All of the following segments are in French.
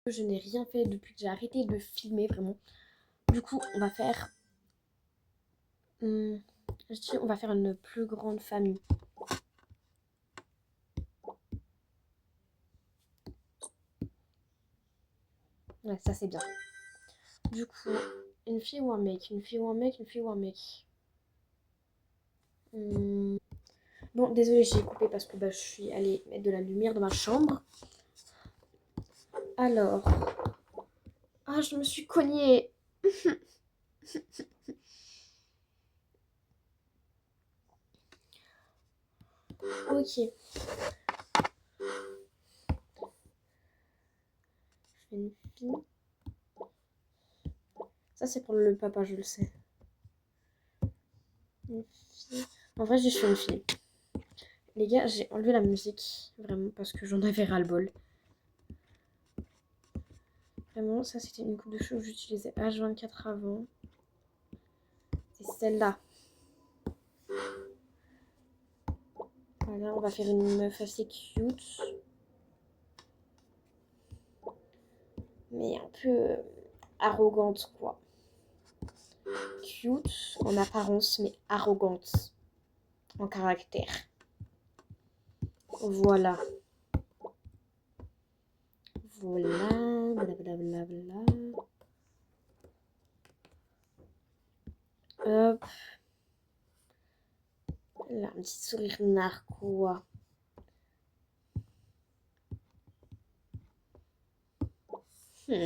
Je n'ai rien fait depuis que j'ai arrêté de filmer, vraiment. Du coup, on va faire... je dis, on va faire une plus grande famille. Ouais, ça c'est bien. Du coup, une fille ou un mec? Une fille ou un mec? Une fille ou un mec? Hmm. Bon, désolé, j'ai coupé parce que je suis allée mettre de la lumière dans ma chambre. Alors... Ah, je me suis cognée. Ok. Je fais une fille. Ça, c'est pour le papa, je le sais. Une fille. En vrai, j'ai fait une fille. Les gars, j'ai enlevé la musique, vraiment, parce que j'en avais ras-le-bol. Vraiment, ça, c'était une coupe de cheveux que j'utilisais H24 avant. C'est celle-là. Voilà, on va faire une meuf assez cute. Mais un peu arrogante, quoi. Cute en apparence, mais arrogante en caractère. Voilà. Voilà. Blablabla. Hop. Là, un petit sourire narquois. Hmm.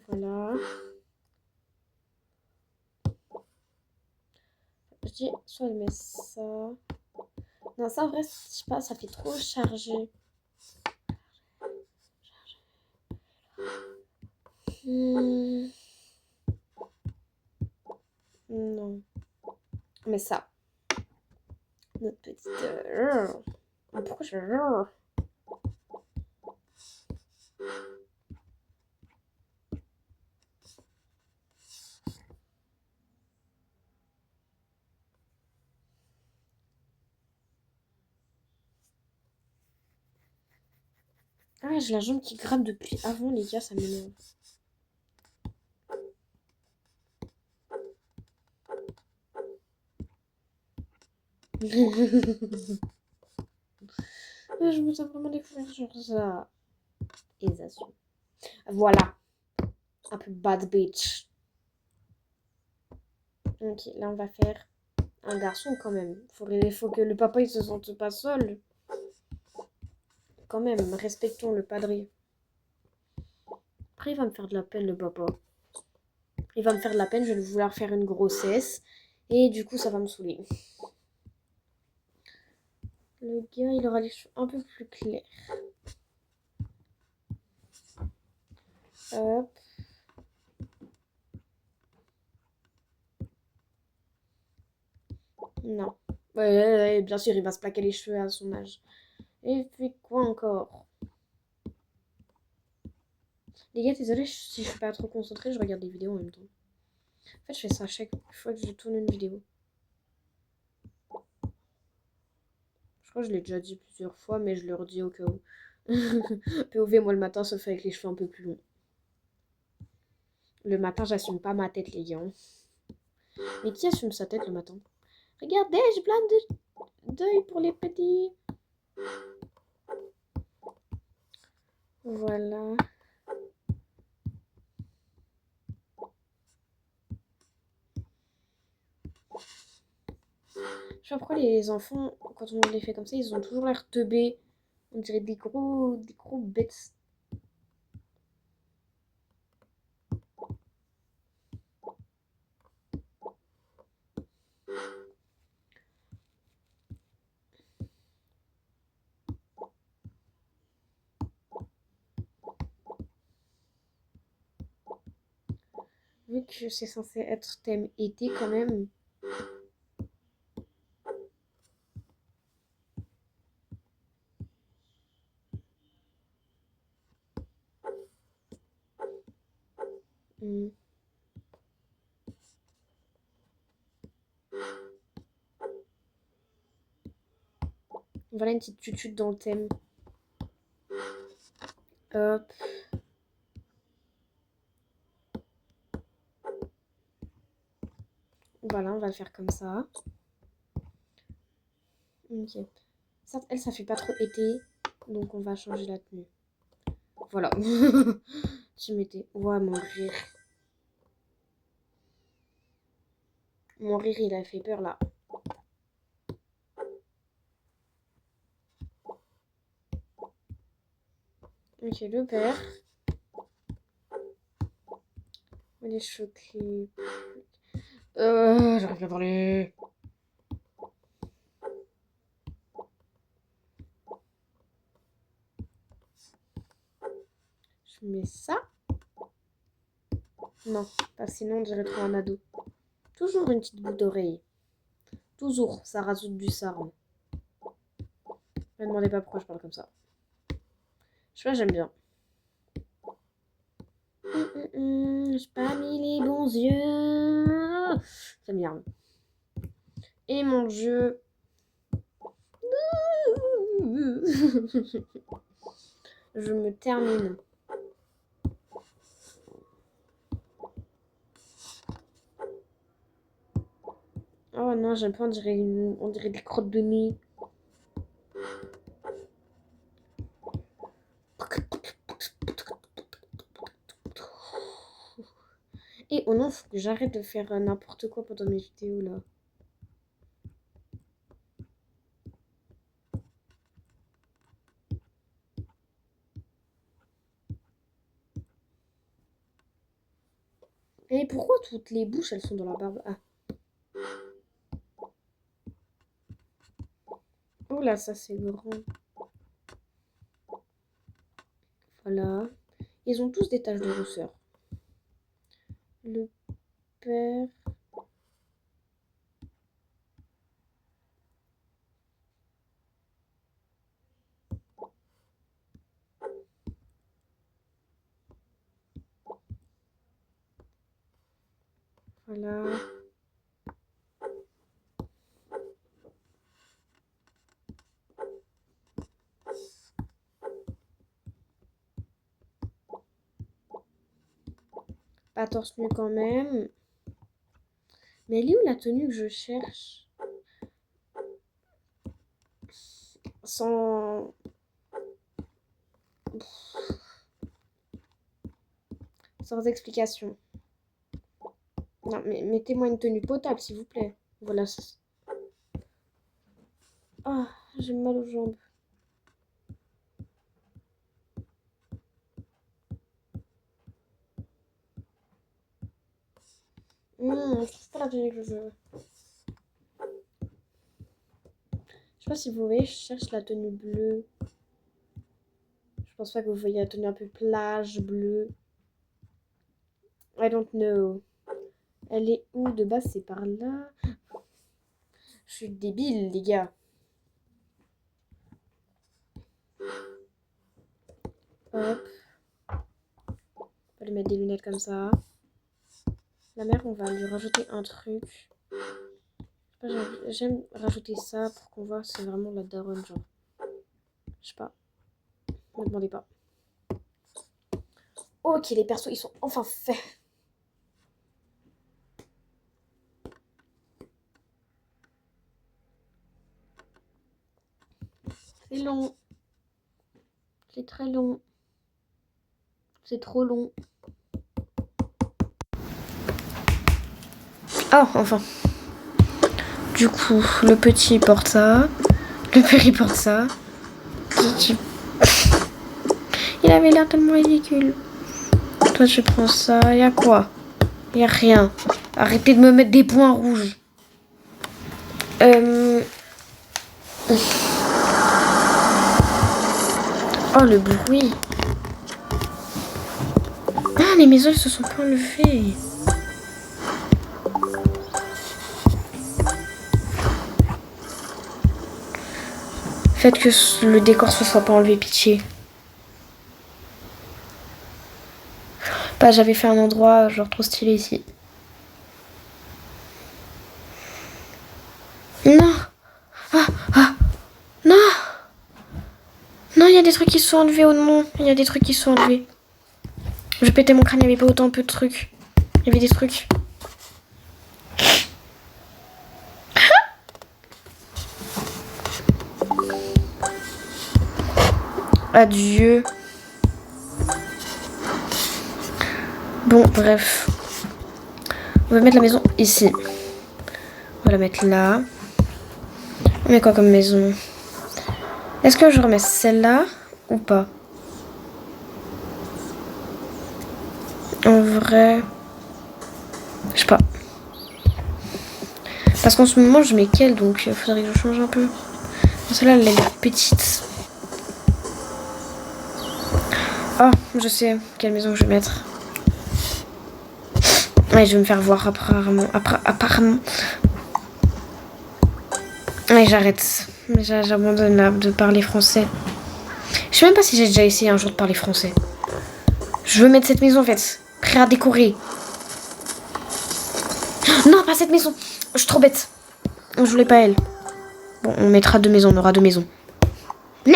Voilà. Je dis, soit elle met ça. Non, ça en vrai, je sais pas, ça fait trop chargé. Hmm. Non. Mais ça. Notre petite. Pourquoi je. Ah, j'ai la jambe qui gratte depuis avant, les gars, ça m'énerve. Je me sens vraiment découvrir sur ça. Et ça suit. Voilà. Un peu bad bitch. Ok, là on va faire un garçon quand même. Faut que le papa il se sente pas seul. Quand même, respectons le padré. Après il va me faire de la peine le papa. Il va me faire de la peine, je vais vouloir faire une grossesse. Et du coup ça va me saouler. Le gars il aura les cheveux un peu plus clairs. Hop. Non. Ouais, bien sûr il va se plaquer les cheveux à son âge. Et fait quoi encore? Les gars, désolé si je suis pas trop concentrée, je regarde des vidéos en même temps. En fait, je fais ça à chaque fois que je tourne une vidéo. Je crois que je l'ai déjà dit plusieurs fois, mais je le redis au cas où. POV, moi le matin, sauf avec les cheveux un peu plus longs. Le matin, j'assume pas ma tête, les gars. Mais qui assume sa tête le matin? Regardez, j'ai plein d'œils pour les petits. Voilà. Je sais pas pourquoi les enfants, quand on les fait comme ça, ils ont toujours l'air teubés. On dirait des gros bêtes. Vu que c'est censé être thème été quand même. Hmm. Voilà une petite tutude dans le thème. Hop. Voilà, on va le faire comme ça. Ok. Certes, elle, ça fait pas trop été. Donc, on va changer la tenue. Voilà. Tu mettais... Ouais, mon rire. Mon rire, il a fait peur, là. Ok, le père. Les cheveux clés. J'arrive à parler. Je mets ça. Non, parce que sinon on dirait trop un ado. Toujours une petite boucle d'oreille. Toujours, ça rajoute du charme. Ne me demandez pas pourquoi je parle comme ça. Je sais pas, j'aime bien. J'ai pas mis les bons yeux. Ça m'énerve. Et mon dieu. Je me termine. Oh non, j'aime pas, on dirait des crottes de nez. Et oh non, faut que j'arrête de faire n'importe quoi pendant mes vidéos là. Et pourquoi toutes les bouches elles sont dans la barbe? Ah. Oh là, ça c'est grand. Voilà. Ils ont tous des taches de rousseur. Le père. Voilà. Pas torse nu quand même. Mais elle est où la tenue que je cherche? Sans... Sans explication. Non, mais mettez-moi une tenue potable, s'il vous plaît. Voilà. Ah, j'ai mal aux jambes. C'est pas la tenue que je veux. Je sais pas si vous voyez, je cherche la tenue bleue. Je pense pas que vous voyez la tenue un peu plage bleue. I don't know. Elle est où de base? C'est par là. Je suis débile, les gars. Hop. On va lui mettre des lunettes comme ça. La mère, on va lui rajouter un truc. J'aime rajouter ça pour qu'on voit c'est vraiment la daronne, genre. Je sais pas. Ne me demandez pas. Ok, les persos, ils sont enfin faits. C'est long. C'est très long. C'est trop long. Ah, enfin. Du coup, le petit porte ça. Le père, il porte ça. Il avait l'air tellement ridicule. Toi, tu prends ça. Y'a quoi? Y'a rien. Arrêtez de me mettre des points rouges. Oh, le bruit. Ah, les maisons, elles se sont pas enlevées. Faites que le décor se soit pas enlevé, pitié. Bah, j'avais fait un endroit genre trop stylé ici. Non. Ah, non. des trucs qui se sont enlevés. Oh non, il y a des trucs qui se sont enlevés. Je pétais mon crâne, il n'y avait pas autant peu de trucs. Il y avait des trucs. Adieu. Bon, bref. On va mettre la maison ici. On va la mettre là. On met quoi comme maison? Est-ce que je remets celle-là ou pas? En vrai... Je sais pas. Parce qu'en ce moment, je mets quelle, donc il faudrait que je change un peu. Celle-là, elle a l'air petite. Oh, je sais quelle maison je vais mettre. Ouais, je vais me faire voir apparemment. Ouais, j'arrête. J'abandonne de parler français. Je sais même pas si j'ai déjà essayé un jour de parler français. Je veux mettre cette maison en fait. Prêt à décorer. Non, pas cette maison. Je suis trop bête. Je voulais pas elle. Bon, on mettra 2 maisons. On aura 2 maisons. Non.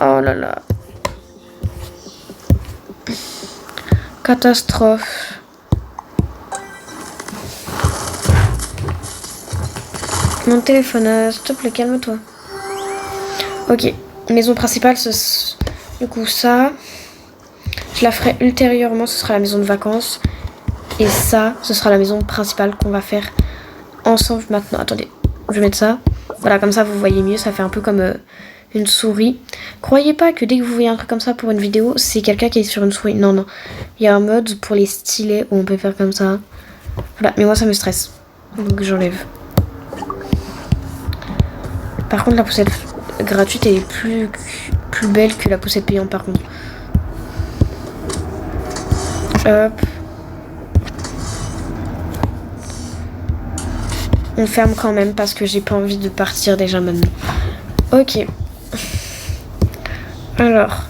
Oh là là. Catastrophe. Mon téléphone, s'il te plaît, calme-toi. Ok, maison principale, du coup ça, je la ferai ultérieurement, ce sera la maison de vacances. Et ça, ce sera la maison principale qu'on va faire ensemble maintenant. Attendez, je vais mettre ça. Voilà, comme ça vous voyez mieux, ça fait un peu comme une souris. Croyez pas que dès que vous voyez un truc comme ça pour une vidéo, c'est quelqu'un qui est sur une souris. Non, non. Il y a un mode pour les stylés où on peut faire comme ça. Voilà, mais moi ça me stresse. Donc j'enlève. Par contre, la poussette gratuite, elle est plus belle que la poussette payante par contre. Hop. On ferme quand même parce que j'ai pas envie de partir déjà maintenant. Ok. Alors.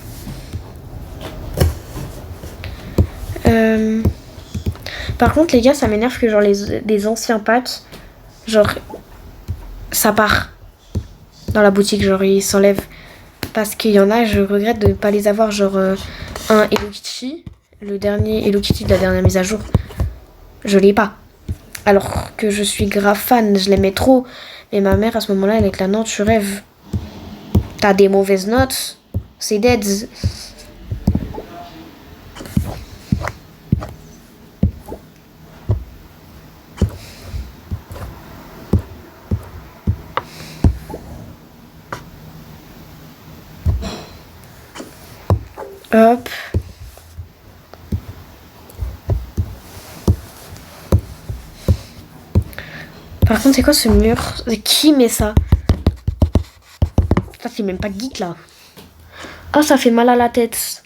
Par contre, les gars, ça m'énerve que genre les anciens packs, genre, ça part dans la boutique, genre ils s'enlèvent. Parce qu'il y en a, je regrette de ne pas les avoir, genre un Hello Kitty, le dernier Hello Kitty de la dernière mise à jour, je l'ai pas. Alors que je suis grave fan, je l'aimais trop. Mais ma mère à ce moment-là, elle est là, non, tu rêves. T'as des mauvaises notes, c'est dead. Hop. Par contre, c'est quoi ce mur? Qui met ça? Ça, c'est même pas geek là. Ah, ça fait mal à la tête.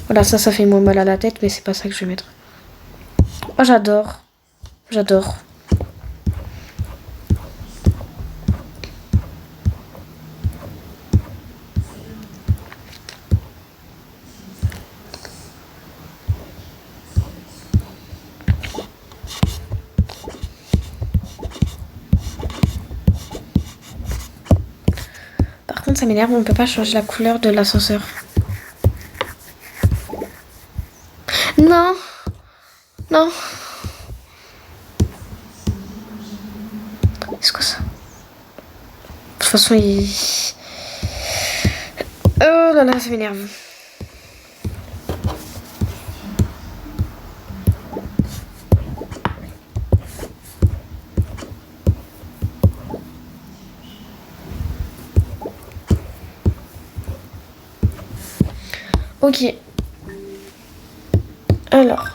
Voilà, ça fait moins mal à la tête, mais c'est pas ça que je vais mettre. Oh, j'adore. J'adore. Par contre, ça m'énerve, on peut pas changer la couleur de l'ascenseur. Non. Non. C'est quoi ça? De toute façon, il... Oh là là, ça m'énerve. Ok. Alors.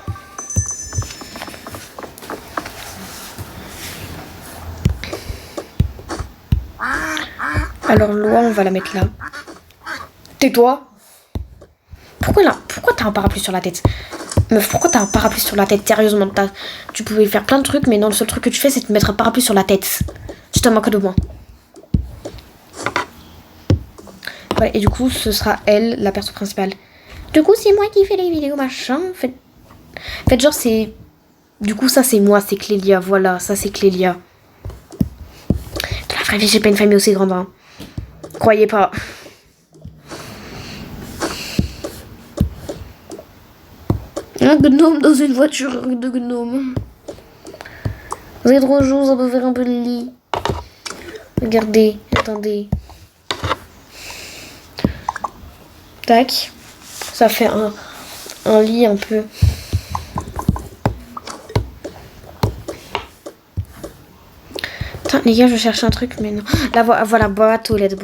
Alors, loi, on va la mettre là. Tais-toi. Pourquoi t'as un parapluie sur la tête? Meuf, pourquoi t'as un parapluie sur la tête? Sérieusement, tu pouvais faire plein de trucs, mais non, le seul truc que tu fais, c'est de mettre un parapluie sur la tête. Tu te moques de moi. Ouais, et du coup, ce sera elle, la perso principale. Du coup, c'est moi qui fais les vidéos, machin. Faites genre, c'est... Du coup, ça, c'est moi, c'est Clélia. Voilà, ça, c'est Clélia. De la vraie vie, j'ai pas une famille aussi grande, hein. Croyez pas. Un gnome dans une voiture de gnome. Vous avez trop chaud, on peut faire un peu le lit. Regardez, attendez. Tac. Ça fait un lit un peu. Attends, les gars, je cherche un truc, mais non. Là, voilà, boîte aux lettres.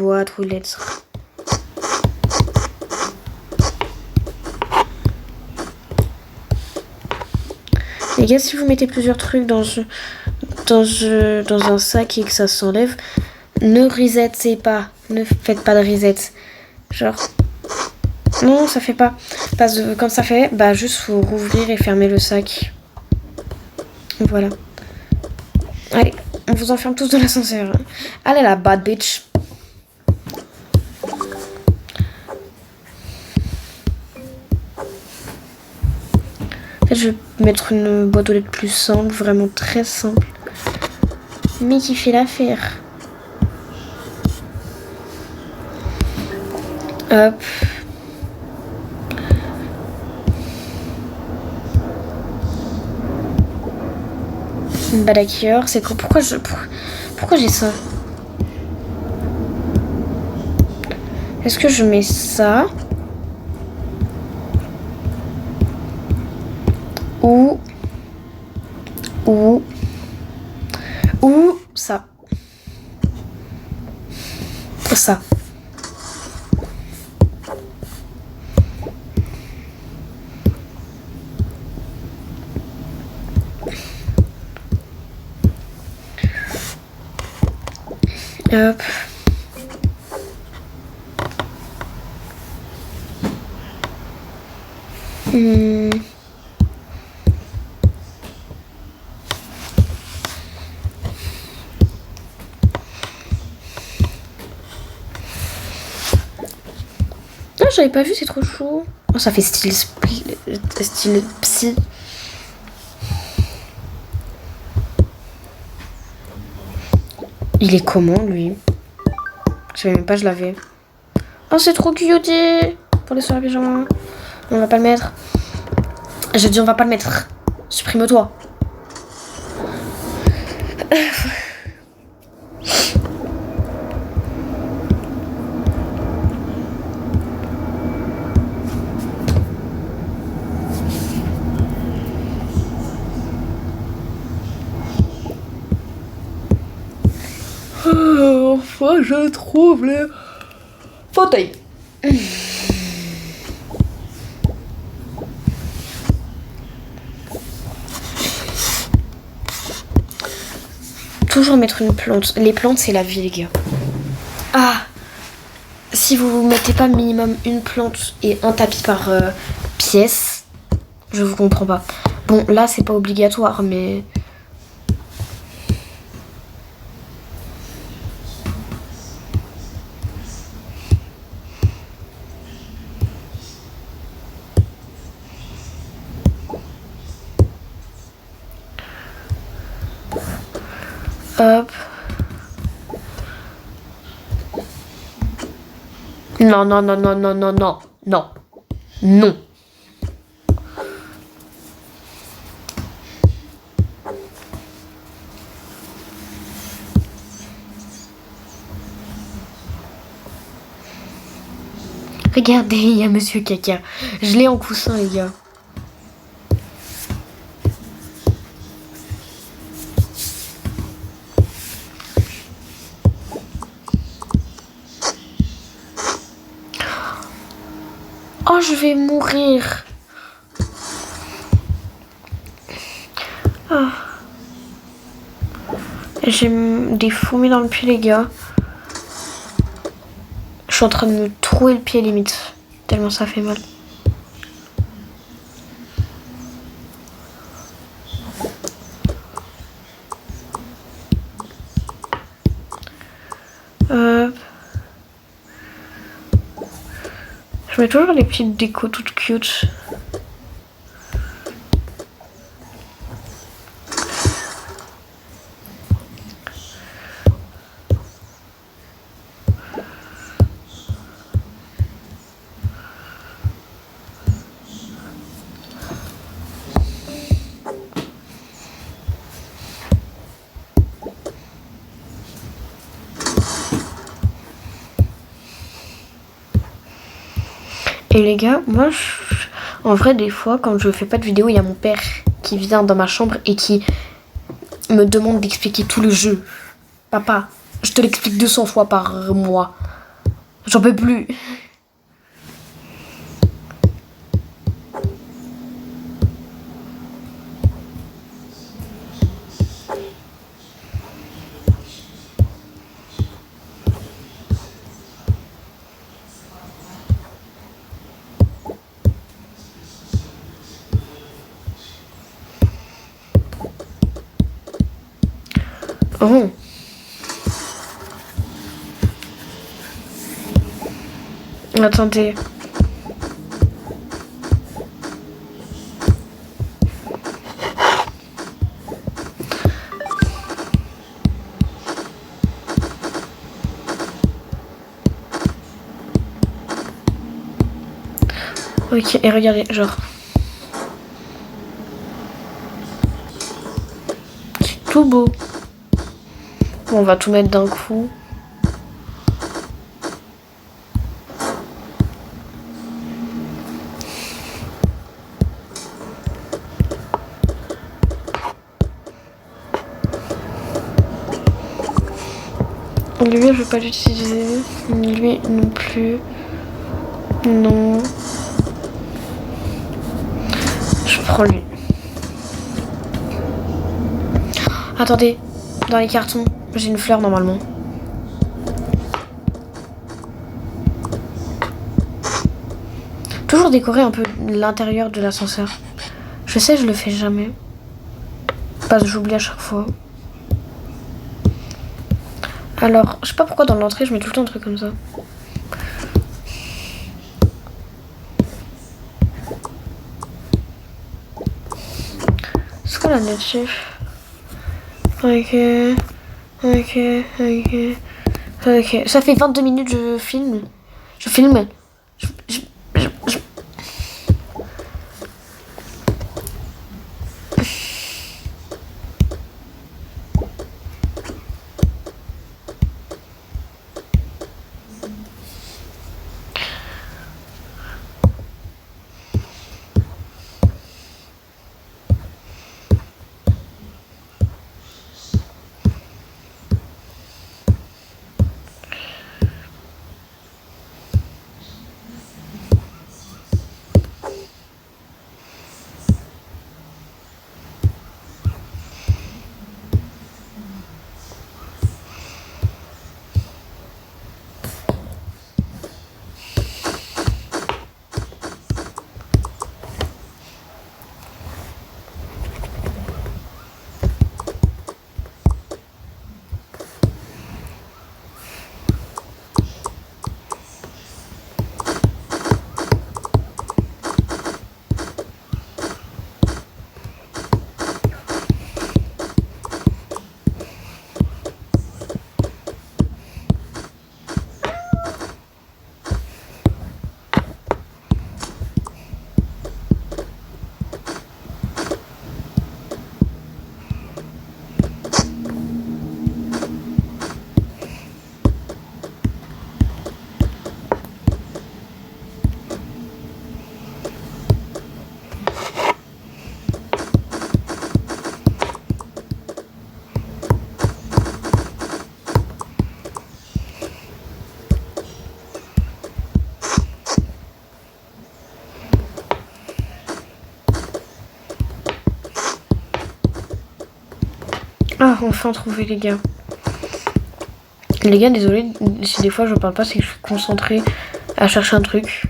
Les gars, si vous mettez plusieurs trucs dans un sac et que ça s'enlève, ne resettez pas. Ne faites pas de reset. Genre, non, ça fait pas. Parce que comme ça fait, bah juste faut rouvrir et fermer le sac. Voilà. Allez, on vous enferme tous dans l'ascenseur. Allez la bad bitch. En fait, je vais mettre une boîte aux lettres plus simple, vraiment très simple. Mais qui fait l'affaire. Hop. Bah d'accord, c'est quoi? Pourquoi j'ai ça? Est-ce que je mets ça? Ou ça? Ça. Hop. Ah, j'avais pas vu, c'est trop chaud. Oh, ça fait style psy. Il est comment, lui? Je savais même pas, je l'avais. Oh, c'est trop cutie pour les soirées pyjama. On va pas le mettre. J'ai dit on va pas le mettre. Supprime-toi. Enfin, je trouve le fauteuil. Toujours mettre une plante. Les plantes, c'est la vie, les gars. Ah! Si vous mettez pas minimum une plante et un tapis par pièce, je vous comprends pas. Bon, là, c'est pas obligatoire, mais... Hop. Non, non, non, non, non, non, non, non, non. Regardez, il y a Monsieur Caca. Je l'ai en coussin, les gars. Oh, je vais mourir. Oh. J'ai des fourmis dans le pied, les gars. Je suis en train de me trouer le pied limite. Tellement ça fait mal. Je mets toujours les petites décos toutes cute. Et les gars, moi, en vrai, des fois, quand je fais pas de vidéo, il y a mon père qui vient dans ma chambre et qui me demande d'expliquer tout le jeu. Papa, je te l'explique 200 fois par mois. J'en peux plus. Oh. Attendez. Ok, et regardez, genre. C'est tout beau. Bon, on va tout mettre d'un coup. Lui, je vais pas l'utiliser. Lui non plus. Non. Je prends lui. Attendez, dans les cartons, j'ai une fleur normalement. Toujours décorer un peu l'intérieur de l'ascenseur. Je sais, je le fais jamais. Parce que j'oublie à chaque fois. Alors, je sais pas pourquoi dans l'entrée, je mets tout le temps un truc comme ça. C'est quoi la notif? Ok. Ok, ok. Ok. Ça fait 22 minutes je filme. Je filme. Je- Ah, enfin trouvé les gars. Les gars, désolé si des fois je parle pas, c'est que je suis concentrée à chercher un truc.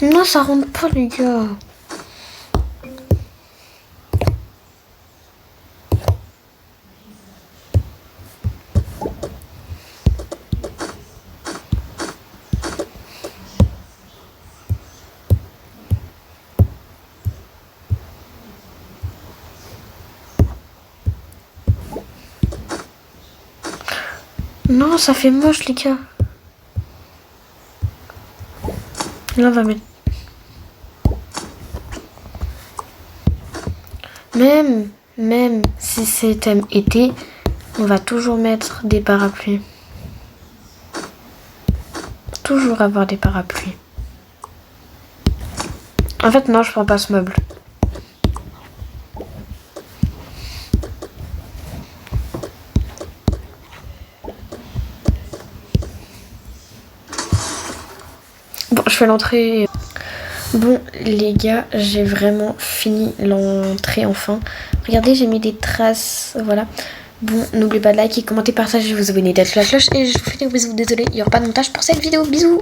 Non, ça rentre pas les gars. Non, ça fait moche les gars. Là, on va mettre... Même, même si c'est thème été, on va toujours mettre des parapluies. Toujours avoir des parapluies. En fait, non, je prends pas ce meuble. Bon, je fais l'entrée. Bon, les gars, j'ai vraiment fini l'entrée enfin. Regardez, j'ai mis des traces, voilà. Bon, n'oubliez pas de liker, commenter, partager, vous abonner, d'activer la cloche. Et je vous fais des bisous, désolé, il n'y aura pas de montage pour cette vidéo. Bisous!